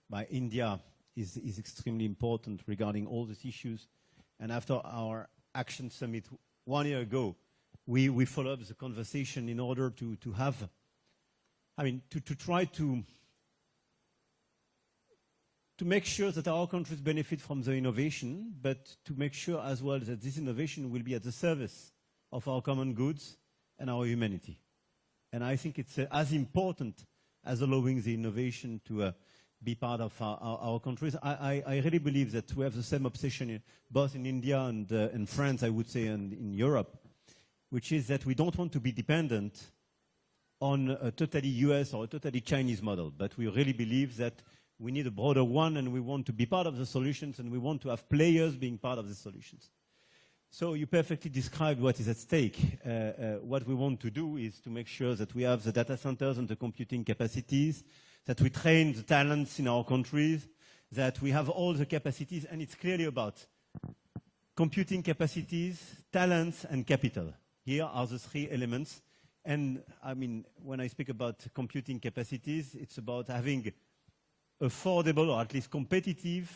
by India is extremely important regarding all these issues. And after our Action Summit 1 year ago, we follow up the conversation in order to have, to try to make sure that our countries benefit from the innovation, but to make sure as well that this innovation will be at the service of our common goods and our humanity. And I think it's as important as allowing the innovation to be part of our countries. I really believe that we have the same obsession both in India and France, I would say, and in Europe, which is that we don't want to be dependent on a totally US or a totally Chinese model, but we really believe that we need a broader one, and we want to be part of the solutions, and we want to have players being part of the solutions. So you perfectly described what is at stake. What we want to do is to make sure that we have the data centers and the computing capacities, that we train the talents in our countries, that we have all the capacities, and it's clearly about computing capacities, talents, and capital. Here are the three elements. And when I speak about computing capacities, it's about having affordable, or at least competitive,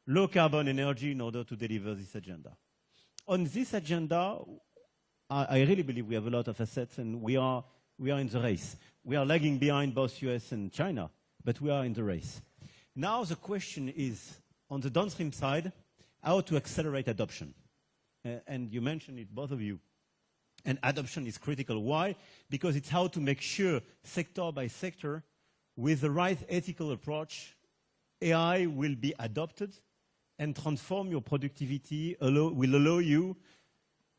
low-carbon energy in order to deliver this agenda. On this agenda, I really believe we have a lot of assets, and we are in the race. We are lagging behind both US and China, but we are in the race. Now the question is, on the downstream side, how to accelerate adoption. And you mentioned it, both of you. And adoption is critical. Why? Because it's how to make sure, sector by sector, with the right ethical approach, AI will be adopted and transform your productivity, will allow you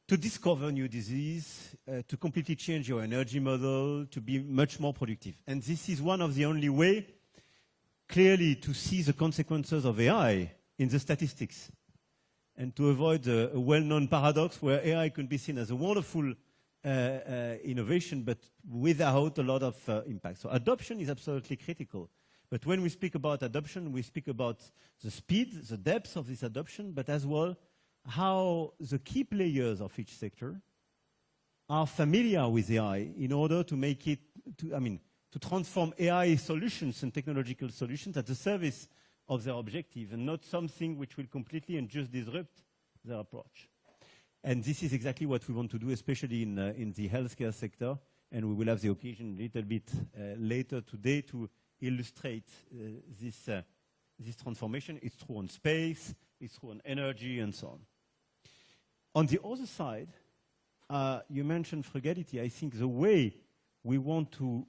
to discover new disease, to completely change your energy model, to be much more productive. And this is one of the only way, clearly, to see the consequences of AI in the statistics, and to avoid a well-known paradox where AI can be seen as a wonderful innovation, but without a lot of impact. So adoption is absolutely critical. But when we speak about adoption, we speak about the speed, the depth of this adoption, but as well how the key players of each sector are familiar with AI in order to make it, to transform AI solutions and technological solutions at the service of their objective, and not something which will completely and just disrupt their approach. And this is exactly what we want to do, especially in the healthcare sector, and we will have the occasion a little bit later today to illustrate this transformation. It's true on space, it's true on energy, and so on. On the other side, you mentioned frugality. I think the way we want to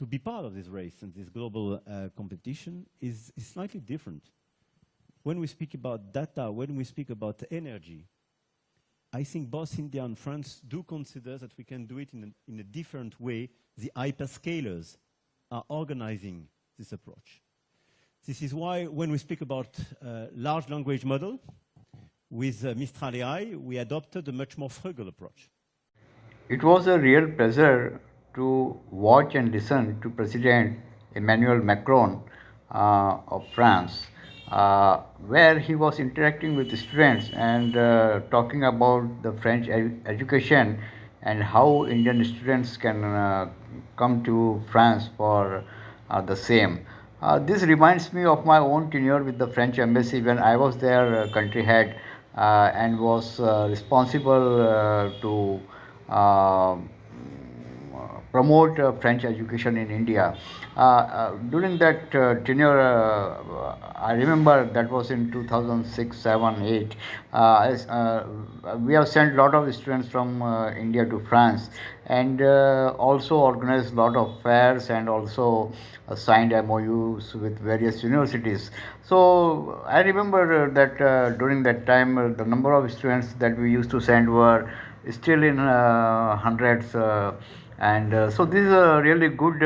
be part of this race and this global competition is slightly different. When we speak about data, when we speak about energy, I think both India and France do consider that we can do it in a different way. The hyperscalers are organizing this approach. This is why when we speak about large language model, with Mistral AI, we adopted a much more frugal approach. It was a real pleasure to watch and listen to President Emmanuel Macron of France, where he was interacting with the students and talking about the French education and how Indian students can come to France for the same. This reminds me of my own tenure with the French embassy when I was their country head and was responsible to promote French education in India. During that tenure, I remember that was in 2006, 7, 8. We have sent a lot of students from India to France, and also organized a lot of fairs, and also signed MOUs with various universities. So I remember that during that time, the number of students that we used to send were still in hundreds. So this is a really good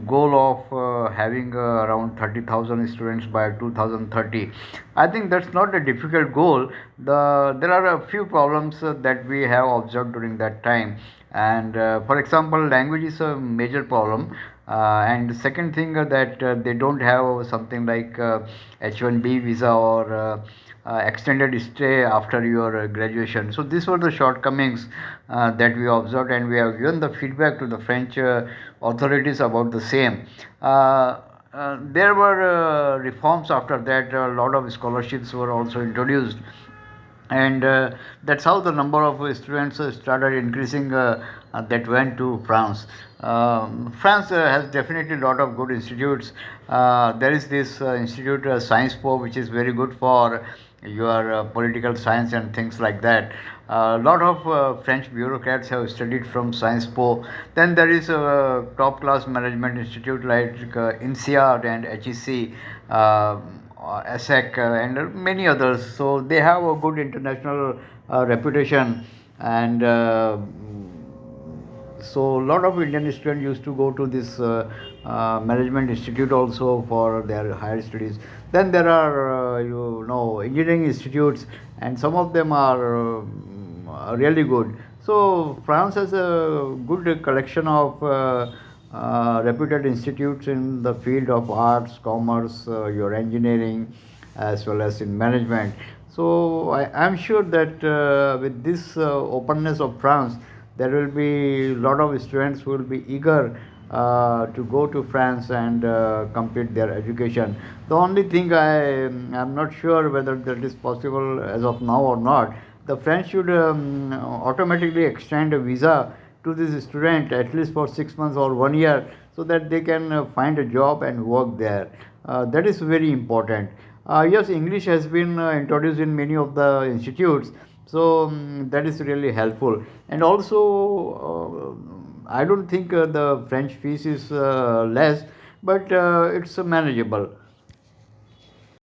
goal of having around 30,000 students by 2030. I think that's not a difficult goal. There are a few problems that we have observed during that time. And for example, language is a major problem. And the second thing that they don't have something like H1B visa or extended stay after your graduation. So these were the shortcomings that we observed, and we have given the feedback to the French authorities about the same. there were reforms after that. A lot of scholarships were also introduced, and that's how the number of students started increasing that went to France. France has definitely a lot of good institutes. There is this institute, Science Po, which is very good for your political science and things like that. A lot of French bureaucrats have studied from Science Po. Then there is a top class management institute like INSEAD and HEC. ASEC, and many others. So they have a good international reputation, and so a lot of Indian students used to go to this management institute also for their higher studies. Then there are engineering institutes, and some of them are really good. So France has a good collection of reputed institutes in the field of arts, commerce, your engineering, as well as in management. So I am sure that with this openness of France, there will be a lot of students who will be eager to go to France and complete their education. The only thing I am not sure whether that is possible as of now or not. The French should automatically extend a visa to this student at least for 6 months or 1 year, so that they can find a job and work there. That is very important. Yes, English has been introduced in many of the institutes, so that is really helpful. And also, I don't think the French fees is less, but it's manageable.